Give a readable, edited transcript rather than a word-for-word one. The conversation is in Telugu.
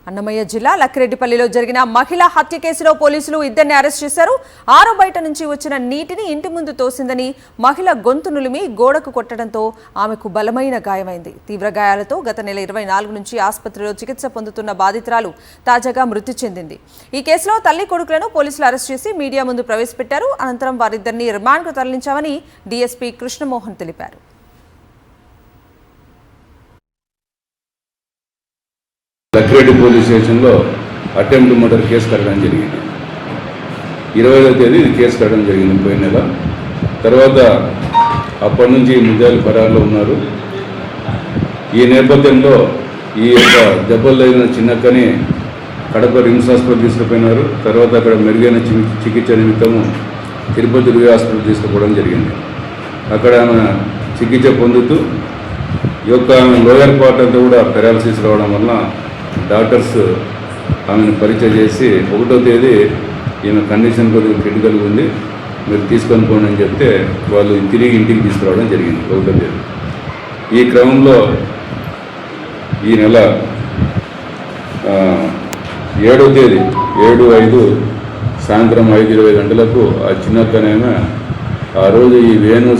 అన్నమయ్య జిల్లా లక్కిరెడ్డిపల్లిలో జరిగిన మహిళా హత్య కేసులో పోలీసులు ఇద్దరిని అరెస్ట్ చేశారు. ఆరు బయట నుంచి వచ్చిన నీటిని ఇంటి ముందు తోసిందని మహిళ గొంతు నులిమి గోడకు కొట్టడంతో ఆమెకు బలమైన గాయమైంది. తీవ్ర గాయాలతో గత నెల 24 నుంచి ఆసుపత్రిలో చికిత్స పొందుతున్న బాధితురాలు తాజాగా మృతి చెందింది. ఈ కేసులో తల్లి కొడుకులను పోలీసులు అరెస్ట్ చేసి మీడియా ముందు ప్రవేశపెట్టారు. అనంతరం వారిద్దరిని రిమాండ్కు తరలించామని డీఎస్పీ కృష్ణమోహన్ తెలిపారు. లక్కిరెడ్డి పోలీస్ స్టేషన్లో అటెంప్ట్ మర్డర్ కేసు కట్టడం జరిగింది. 20వ తేదీ ఇది కేసు కట్టడం జరిగింది పోయిన నెల. తర్వాత అప్పటి నుంచి ముద్దాయిలు పరారులో ఉన్నారు. ఈ నేపథ్యంలో ఈ యొక్క దెబ్బలు తగిన చిన్నక్కని కడప రిమ్స్ హాస్పిటల్ తీసుకుపోయినారు. తర్వాత అక్కడ మెరుగైన చికిత్స నిమిత్తము తిరుపతి రువి హాస్పిటల్ తీసుకుపోవడం జరిగింది. అక్కడ ఆమె చికిత్స పొందుతూ ఈ యొక్క ఆమె లోయర్ పార్ట్ అంతా కూడా పెరాలసిస్ రావడం వలన డాక్టర్స్ ఆమెను పరీక్ష చేసి 1వ తేదీ ఈమె కండిషన్ కొద్దిగా క్రిటికల్గా ఉంది, మీరు తీసుకొని పోండి అని చెప్తే వాళ్ళు తిరిగి ఇంటికి తీసుకురావడం జరిగింది 1వ తేదీ. ఈ క్రమంలో ఈ నెల 7వ తేదీ 7/5 సాయంత్రం 5:20 గంటలకు ఆ చిన్నక్కనేమే ఆ రోజు ఈ వేణు